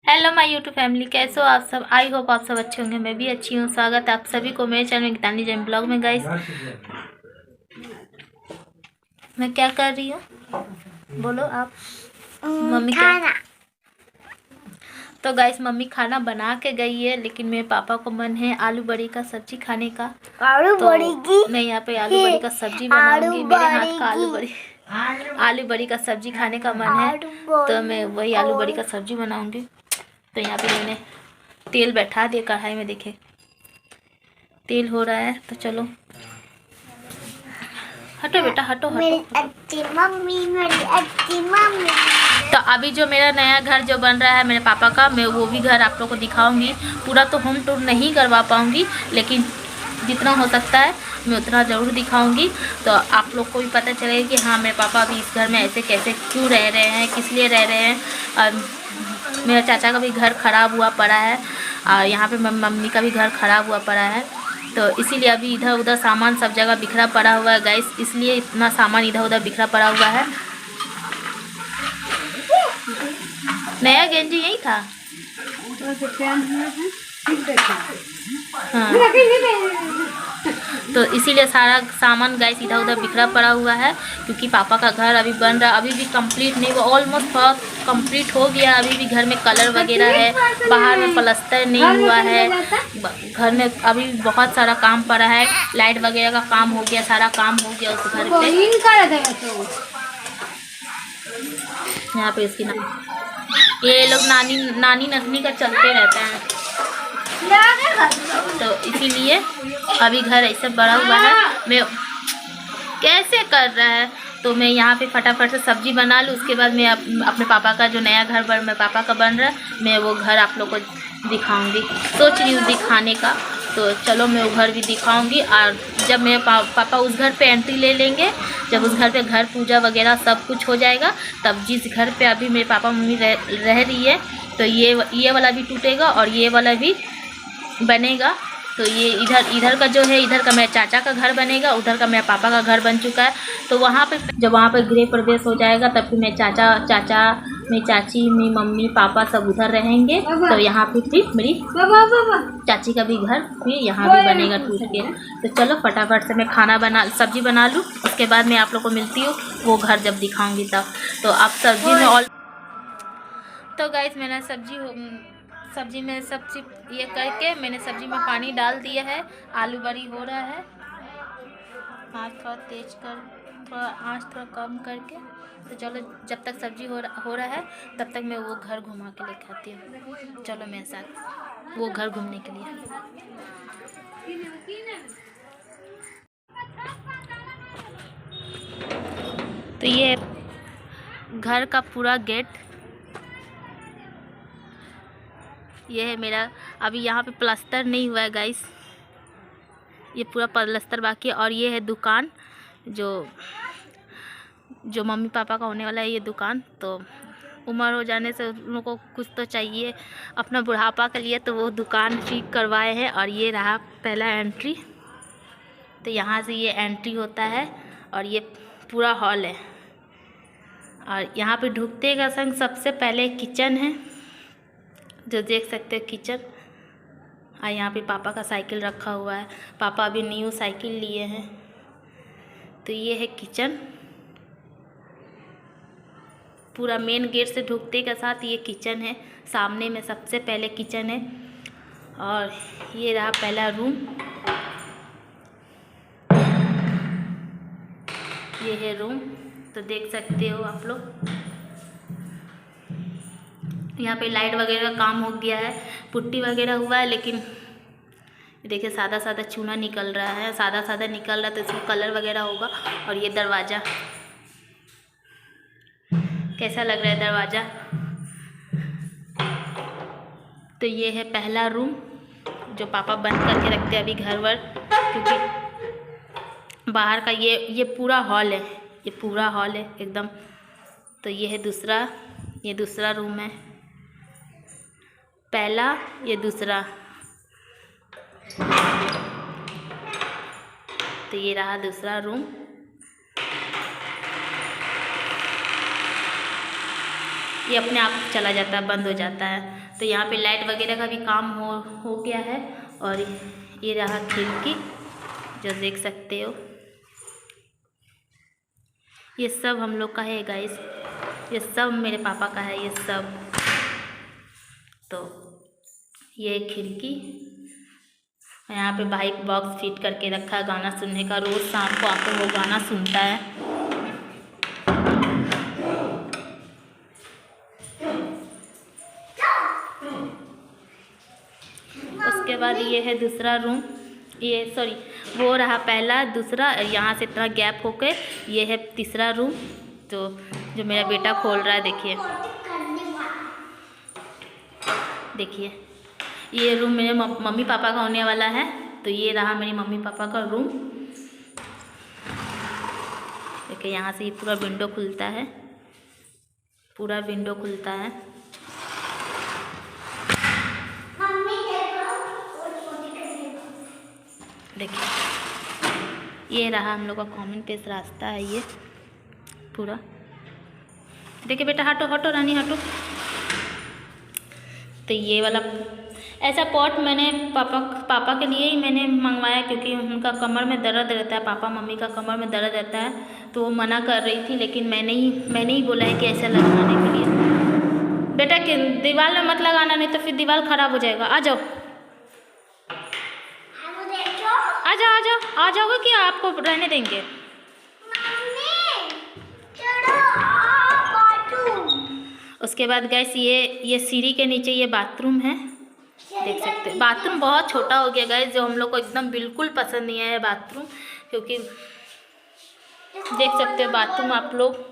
Hello my YouTube family, कैसे हो आप सब। आई होप आप सब अच्छे होंगे। मैं भी अच्छी हूँ। स्वागत है आप सभी को मेरे चैनल गीतांजलि जैन ब्लॉग में। गाइस मैं क्या कर रही हूँ बोलो आप। मम्मी क्या। तो गाइस मम्मी खाना बना के गई है, लेकिन मेरे पापा को मन है आलू बड़ी का सब्जी खाने का। तो मैं यहाँ पे आलू बड़ी का सब्जी बनाऊंगी। मेरे हाथ का आलू बड़ी का सब्जी खाने का मन है, तो मैं वही आलू बड़ी का सब्जी बनाऊंगी। तो यहाँ पे मैंने तेल बैठा दिया कढ़ाई में। देखे तेल हो रहा है, तो चलो हटो बेटा हटो मेरी हटो। अच्छी मम्मी, मेरी अच्छी मम्मी। तो अभी जो मेरा नया घर जो बन रहा है मेरे पापा का, मैं वो भी घर आप लोग को दिखाऊंगी। पूरा तो होम टूर नहीं करवा पाऊंगी, लेकिन जितना हो सकता है मैं उतना ज़रूर दिखाऊंगी। तो आप लोग को भी पता चलेगा कि हाँ मेरे पापा अभी इस घर में ऐसे कैसे क्यों रह रहे हैं, किस लिए रह रहे हैं। और मेरा चाचा का भी घर ख़राब हुआ पड़ा है, और यहाँ पे मम्मी का भी घर ख़राब हुआ पड़ा है। तो इसीलिए अभी इधर उधर सामान सब जगह बिखरा पड़ा हुआ है गाइस, इसलिए इतना सामान इधर उधर बिखरा पड़ा हुआ है। नया गेंजी यही था। हाँ, तो इसीलिए सारा सामान गाइस इधर उधर बिखरा पड़ा हुआ है, क्योंकि पापा का घर अभी बन रहा है। अभी भी कंप्लीट नहीं हुआ, ऑलमोस्ट थोड़ा कंप्लीट हो गया। अभी भी घर में कलर वगैरह है, बाहर में प्लास्टर नहीं हुआ है। घर में अभी बहुत सारा काम पड़ा है, लाइट वगैरह का काम हो गया, सारा काम हो गया उस घर पे। यहाँ पे इसकी ये लोग नानी नगनी का चलते रहते हैं, तो इसीलिए अभी घर ऐसे बड़ा हुआ है। मैं कैसे कर रहा है, तो मैं यहाँ पे फटाफट से सब्जी बना लूँ। उसके बाद मैं अपने पापा का जो नया घर मेरे पापा का बन रहा है, मैं वो घर आप लोग को दिखाऊंगी। सोच रही हूँ दिखाने का, तो चलो मैं वो घर भी दिखाऊंगी। और जब मेरे पापा उस घर पे एंट्री ले लेंगे, जब उस घर पे घर पूजा वगैरह सब कुछ हो जाएगा, तब जिस घर पे अभी मेरे पापा मम्मी रह रही है, तो ये वाला भी टूटेगा और ये वाला भी बनेगा। तो ये इधर का जो है, इधर का मेरे चाचा का घर बनेगा, उधर का मेरे पापा का घर बन चुका है। तो वहाँ पे जब वहाँ पे गृह प्रवेश हो जाएगा, तब फिर मेरे चाचा मेरी चाची, मेरी मम्मी पापा सब उधर रहेंगे। तो यहाँ पे फिर मेरी चाची का भी घर फिर यहाँ भी बनेगा टूट के। तो चलो फटाफट से मैं सब्जी बना लूँ, उसके बाद मैं आप लोग को मिलती हूँ वो घर जब दिखाऊँगी तब। तो आप सब्जी में तो गाइस मैंने सब्जी में सब चीज ये करके मैंने सब्जी में पानी डाल दिया है। आलू बड़ी हो रहा है, आँच थोड़ा तेज कर, थोड़ा आँच थोड़ा कम करके। तो चलो जब तक सब्जी हो रहा है, तब तक मैं वो घर घुमा के लेके आती हूँ। चलो मेरे साथ वो घर घूमने के लिए। तो ये घर का पूरा गेट, ये है मेरा। अभी यहाँ पे प्लास्टर नहीं हुआ है गाइस, ये पूरा प्लास्टर बाकी है। और ये है दुकान जो मम्मी पापा का होने वाला है, ये दुकान। तो उम्र हो जाने से उन लोगों को कुछ तो चाहिए अपना बुढ़ापा के लिए, तो वो दुकान ठीक करवाए हैं। और ये रहा पहला एंट्री, तो यहाँ से ये एंट्री होता है और ये पूरा हॉल है। और यहाँ पे ढुकते का संग सबसे पहले किचन है, जो देख सकते हो किचन। और यहाँ पे पापा का साइकिल रखा हुआ है, पापा अभी न्यू साइकिल लिए हैं। तो ये है किचन, पूरा मेन गेट से ढुकते के साथ ये किचन है। सामने में सबसे पहले किचन है। और ये रहा पहला रूम, ये है रूम। तो देख सकते हो आप लोग, यहाँ पे लाइट वगैरह का काम हो गया है, पुट्टी वगैरह हुआ है, लेकिन देखिए सादा सादा चूना निकल रहा है, सादा निकल रहा है, तो इसमें कलर वगैरह होगा। और ये दरवाज़ा कैसा लग रहा है दरवाज़ा। तो ये है पहला रूम, जो पापा बंद करके रखते हैं अभी घर वर, क्योंकि बाहर का ये पूरा हॉल है, ये पूरा हॉल है एकदम। तो ये है ये दूसरा रूम है, पहला ये दूसरा। तो ये रहा दूसरा रूम। 。 . 。 । 。 . । 。 . 。 . 。 . 。 . 。 . 。 . 。 . 。 . 。 . 。 . 。 . 。 . 。 . 。 . 。 . 。 . 。 . 。 . 。 . 。 . 。 . 。 . 。 . 。 . ये अपने आप चला जाता है, बंद हो जाता है। तो यहाँ पे लाइट वगैरह का भी काम हो गया है। और ये रहा खिड़की जो देख सकते हो। ये सब हम लोग का है गाइस, ये सब मेरे पापा का है ये सब। तो ये खिड़की, यहाँ पे बाइक बॉक्स फिट करके रखा है गाना सुनने का। रोज़ शाम को आकर वो गाना सुनता है। उसके बाद ये है दूसरा रूम, ये सॉरी वो रहा पहला, दूसरा, यहाँ से इतना गैप होके ये है तीसरा रूम जो मेरा बेटा खोल रहा है। देखिए देखिए, ये रूम मेरे मम्मी पापा का होने वाला है। तो ये रहा मेरी मम्मी पापा का रूम। देखिए यहाँ से ये पूरा विंडो खुलता है, पूरा विंडो खुलता है। देखिए ये रहा हम लोग का कॉमन प्लेस रास्ता है ये पूरा। देखिए बेटा, हटो हटो रानी हटो। तो ये वाला ऐसा पॉट मैंने पापा के लिए ही मैंने मंगवाया, क्योंकि उनका कमर में दर्द रहता है, पापा मम्मी का कमर में दर्द रहता है। तो वो मना कर रही थी, लेकिन मैंने ही बोला है कि ऐसा लगाने के लिए। बेटा कि दीवार में मत लगाना, नहीं तो फिर दीवार ख़राब हो जाएगा। आ जाओ आ जाओगे कि आपको रहने देंगे? उसके बाद गैस ये सीढ़ी के नीचे ये बाथरूम है, देख सकते हैं। बाथरूम बहुत छोटा हो गया गैस, जो हम लोग को एकदम बिल्कुल पसंद नहीं आया बाथरूम, क्योंकि देख सकते हो बाथरूम आप लोग,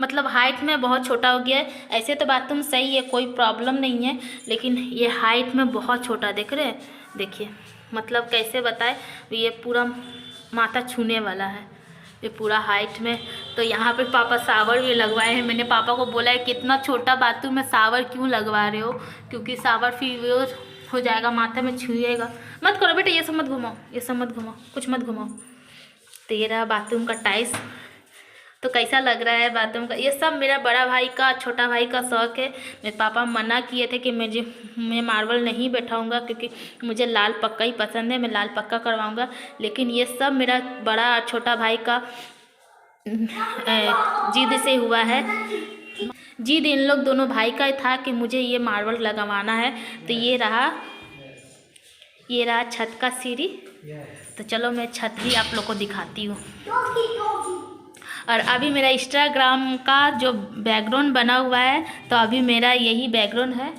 मतलब हाइट में बहुत छोटा हो गया है। ऐसे तो बाथरूम सही है, कोई प्रॉब्लम नहीं है, लेकिन ये हाइट में बहुत छोटा देख रहे हैं। देखिए मतलब कैसे बताए, ये पूरा माथा छूने वाला है ये पूरा हाइट में। तो यहाँ पे पापा शावर भी लगवाए हैं। मैंने पापा को बोला है कि इतना छोटा बाथरूम में शावर क्यों लगवा रहे हो, क्योंकि शावर फिर हो जाएगा, माथा में छुएगा। मत करो बेटा, ये सब मत घुमाओ, ये सब मत घुमाओ, कुछ मत घुमाओ। तो ये रहा बाथरूम का टाइल्स। तो कैसा लग रहा है बाथरूम का? ये सब मेरा बड़ा भाई का, छोटा भाई का शौक़ है। मेरे पापा मना किए थे कि मैं मार्बल नहीं बैठाऊंगा, क्योंकि मुझे लाल पक्का ही पसंद है, मैं लाल पक्का करवाऊंगा। लेकिन ये सब मेरा बड़ा और छोटा भाई का जिद से हुआ है। जिद इन लोग दोनों भाई का था कि मुझे ये मार्बल लगवाना है। तो ये रहा छत का सीढ़ी। तो चलो मैं छत भी आप लोग को दिखाती हूँ। और अभी मेरा इंस्टाग्राम का जो बैकग्राउंड बना हुआ है, तो अभी मेरा यही बैकग्राउंड है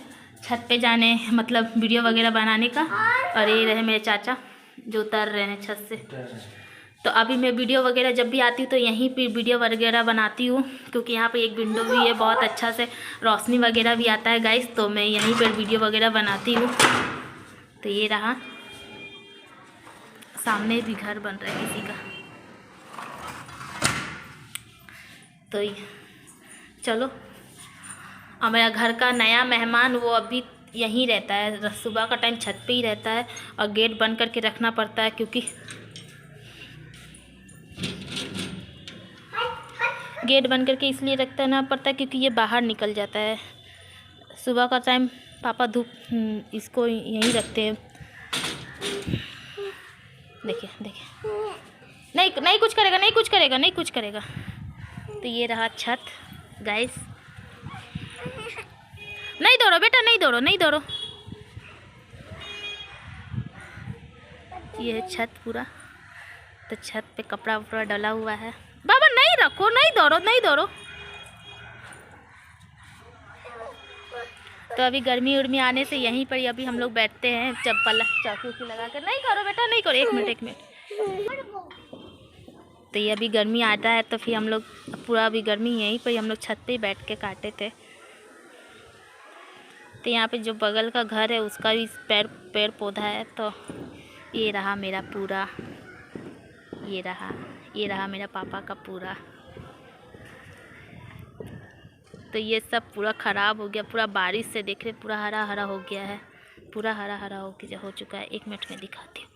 छत पे जाने, मतलब वीडियो वगैरह बनाने का। और ये रहे मेरे चाचा जो उतर रहे हैं छत से। तो अभी मैं वीडियो वगैरह जब भी आती हूँ तो यहीं पे वीडियो वगैरह बनाती हूँ, क्योंकि यहाँ पे एक विंडो भी है, बहुत अच्छा से रोशनी वगैरह भी आता है गाइस। तो मैं यहीं पर वीडियो वगैरह बनाती हूँ। तो ये रहा, सामने भी घर बन रहा है किसी का। तो चलो, और मेरा घर का नया मेहमान वो अभी यहीं रहता है, सुबह का टाइम छत पे ही रहता है। और गेट बंद करके रखना पड़ता है, क्योंकि गेट बंद करके इसलिए रखना पड़ता है क्योंकि ये बाहर निकल जाता है। सुबह का टाइम पापा धूप इसको यहीं रखते हैं। देखिए नहीं कुछ करेगा, नहीं कुछ करेगा। तो ये रहा छत गाइस। नहीं दौड़ो बेटा, नहीं दौड़ो। ये है छत पूरा। तो छत पे कपड़ा वपड़ा डला हुआ है। बाबा नहीं रखो, नहीं दौड़ो। तो अभी गर्मी उर्मी आने से यहीं पर अभी हम लोग बैठते हैं, चप्पल चाकू लगा कर। नहीं करो बेटा, नहीं करो, एक मिनट। तो ये अभी गर्मी आता है, तो फिर हम लोग पूरा अभी गर्मी यहीं पर हम लोग छत पे ही बैठ के काटे थे। तो यहाँ पे जो बगल का घर है उसका भी पेड़ पौधा है। तो ये रहा मेरा पूरा, ये रहा मेरा पापा का पूरा। तो ये सब पूरा ख़राब हो गया, पूरा बारिश से देख रहे पूरा हरा हरा हो गया है, पूरा हरा हरा हो चुका है। एक मिनट में दिखाती हूँ।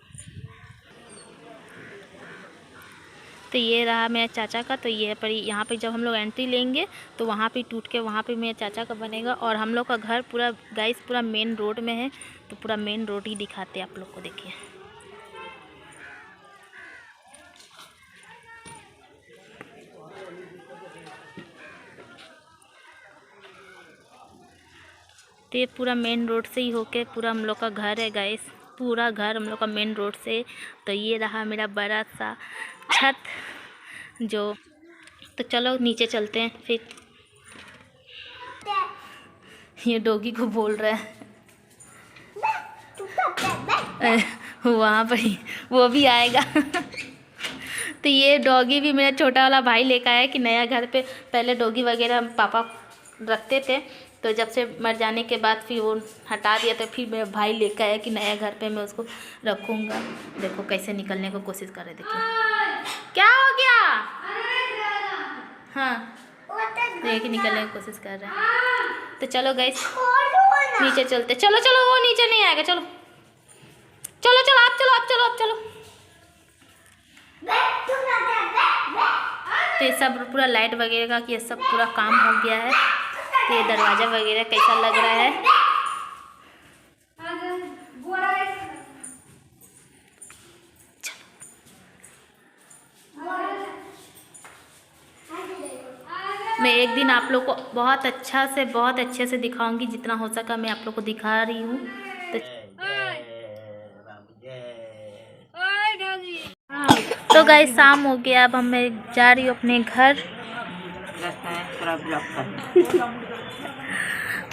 तो ये रहा मेरे चाचा का। तो ये पर यहाँ पे जब हम लोग एंट्री लेंगे तो वहाँ पे टूट के वहाँ पे मेरे चाचा का बनेगा। और हम लोग का घर पूरा गाइस पूरा मेन रोड में है, तो पूरा मेन रोड ही दिखाते हैं आप लोग को। देखिए तो ये पूरा मेन रोड से ही होके पूरा हम लोग का घर है गाइस, पूरा घर हम लोग का मेन रोड से। तो ये रहा मेरा बड़ा सा छत जो। तो चलो नीचे चलते हैं फिर। ये डॉगी को बोल रहा है वहाँ पर ही वो भी आएगा। तो ये डॉगी भी मेरा छोटा वाला भाई लेकर आया कि नया घर पे पहले डॉगी वगैरह हम पापा रखते थे, तो जब से मर जाने के बाद फिर वो हटा दिया, तो फिर मेरा भाई लेकर आया कि नया घर पे मैं उसको रखूँगा। देखो कैसे निकलने को कोशिश कर रहे। देखिए क्या हो गया। हाँ देखिए निकलने की कोशिश कर रहे हैं। तो चलो गाइस नीचे चलते। चलो चलो वो नीचे नहीं आएगा। चलो चलो चलो आप चलो आप चलो आप चलो। तो ये सब पूरा लाइट वगैरह का ये सब पूरा काम हो गया है। तो ये दरवाज़ा वगैरह कैसा लग रहा है। मैं एक दिन आप लोग को बहुत अच्छे से दिखाऊंगी, जितना हो सका मैं आप लोग को दिखा रही हूँ। तो गाइस शाम हो गया, अब मैं जा रही हूँ अपने घर।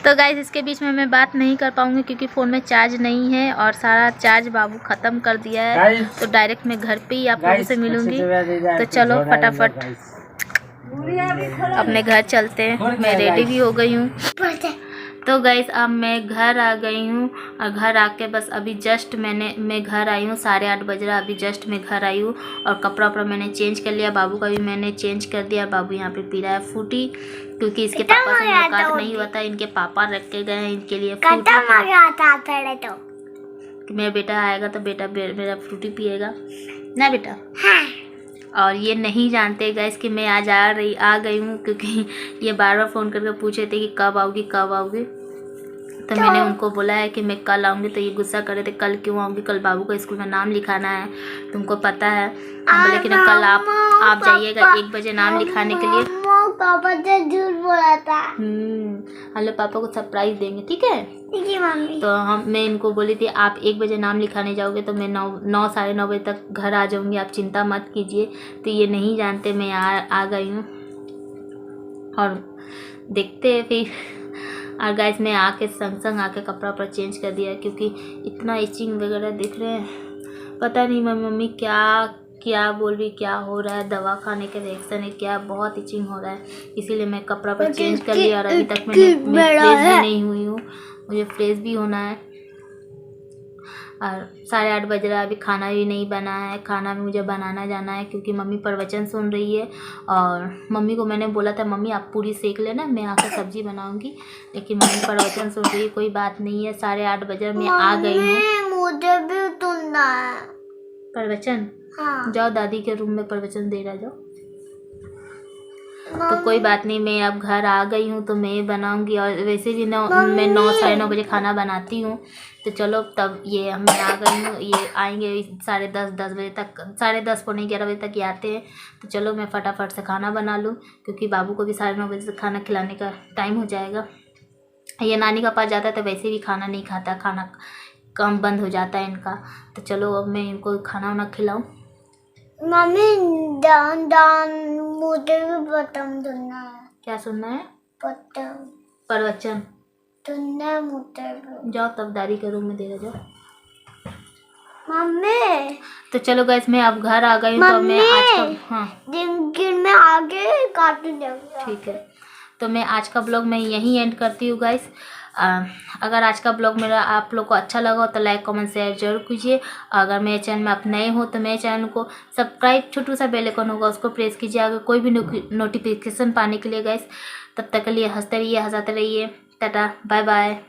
तो गाइस इसके बीच में मैं बात नहीं कर पाऊंगी क्योंकि फ़ोन में चार्ज नहीं है और सारा चार्ज बाबू ख़त्म कर दिया है। तो डायरेक्ट मैं घर पे ही आप लोगों से मिलूंगी। तो चलो फटाफट अपने घर चलते हैं। मैं रेडी भी हो गई हूँ। तो गाइस अब मैं घर आ गई हूँ और घर आके बस अभी जस्ट मैं घर आई हूँ। 8:30 बज रहा, अभी जस्ट मैं घर आई हूँ और कपड़ा वपड़ा मैंने चेंज कर लिया। बाबू का भी मैंने चेंज कर दिया। बाबू यहाँ पे पी रहा है फ्रूटी क्योंकि इसके पापा से मुलाकात नहीं हुआ था। इनके पापा रख के गए हैं इनके लिए फ्रूटी। मेरा बेटा आएगा तो बेटा मेरा फ्रूटी पिएगा ना बेटा। हाँ। और ये नहीं जानते गाइस कि मैं आज आ गई हूँ क्योंकि ये बार बार फ़ोन करके पूछे थे कि कब आओगी कब आओगी। तो मैंने उनको बोला है कि मैं कल आऊँगी। तो ये गुस्सा कर रहे थे कल क्यों आऊँगी, कल बाबू का स्कूल में नाम लिखाना है, तुमको पता है। हम बोले कि ना कल आप जाइएगा 1 बजे नाम लिखाने के लिए। पापा तो झूठ बोला था। हम लोग पापा को सरप्राइज देंगे, ठीक है। ठीक है मम्मी। तो मैं इनको बोली थी आप 1 बजे नाम लिखाने जाओगे तो मैं 9 साढ़े 9 बजे तक घर आ जाऊँगी, आप चिंता मत कीजिए। तो ये नहीं जानते मैं आ गई हूँ और देखते हैं फिर। और गाइस मैं आके संग आके कपड़ा वपड़ा चेंज कर दिया क्योंकि इतना इचिंग वगैरह दिख रहे हैं। पता नहीं मम्मी क्या बोल रही, क्या हो रहा है, दवा खाने के रिएक्शन है क्या, बहुत इचिंग हो रहा है। इसीलिए मैं कपड़ा वपड़ा चेंज कर लिया और अभी तक मैं फ्रेश भी नहीं हुई हूँ। मुझे फ्रेश भी होना है। और 8:30 बज रहा है, अभी खाना भी नहीं बना है। खाना भी मुझे बनाना जाना है क्योंकि मम्मी प्रवचन सुन रही है। और मम्मी को मैंने बोला था मम्मी आप पूरी सेक लेना, मैं आकर सब्जी बनाऊंगी, लेकिन मम्मी प्रवचन सुन रही है। कोई बात नहीं है, 8:30 बजे मैं आ गई हूँ। मुझे भी सुनना है प्रवचन। हाँ। जाओ दादी के रूम में प्रवचन दे रहा जाओ। तो कोई बात नहीं, मैं अब घर आ गई हूँ तो मैं बनाऊंगी। और वैसे भी मैं 9 साढ़े 9 बजे खाना बनाती हूँ। तो चलो तब ये मैं आ गई हूँ। ये आएंगे 10:30 बजे तक, 10:30 पौने 11 बजे तक ये आते हैं। तो चलो मैं फटाफट से खाना बना लूँ क्योंकि बाबू को भी 9:30 बजे से खाना खिलाने का टाइम हो जाएगा। ये नानी का पास जाता है तो वैसे भी खाना नहीं खाता, खाना कम बंद हो जाता है इनका। तो चलो अब मैं इनको खाना वाना खिलाऊँ। मम्मी दान मुझे भी बटन सुनना है। क्या सुनना है? बटन प्रवचन सुनना मुझे भी। जाओ तब दादी के रूम में दे जाओ मम्मी। तो चलो गाइस मैं अब घर आ गई हूँ। तो मैं आज का दिन में आगे कार्टून देखूंगा। ठीक है। तो मैं आज का ब्लॉग मैं यहीं एंड करती हूँ गाइस। अगर आज का ब्लॉग मेरा आप लोग को अच्छा लगा हो तो लाइक कमेंट शेयर जरूर कीजिए। अगर मेरे चैनल में आप नए हो तो मेरे चैनल को सब्सक्राइब, छोटू सा बेल आइकन होगा उसको प्रेस कीजिए अगर कोई भी नोटिफिकेशन पाने के लिए गाइस। तब तक के लिए हंसते रहिए, हंसाते रहिए। Tata bye bye.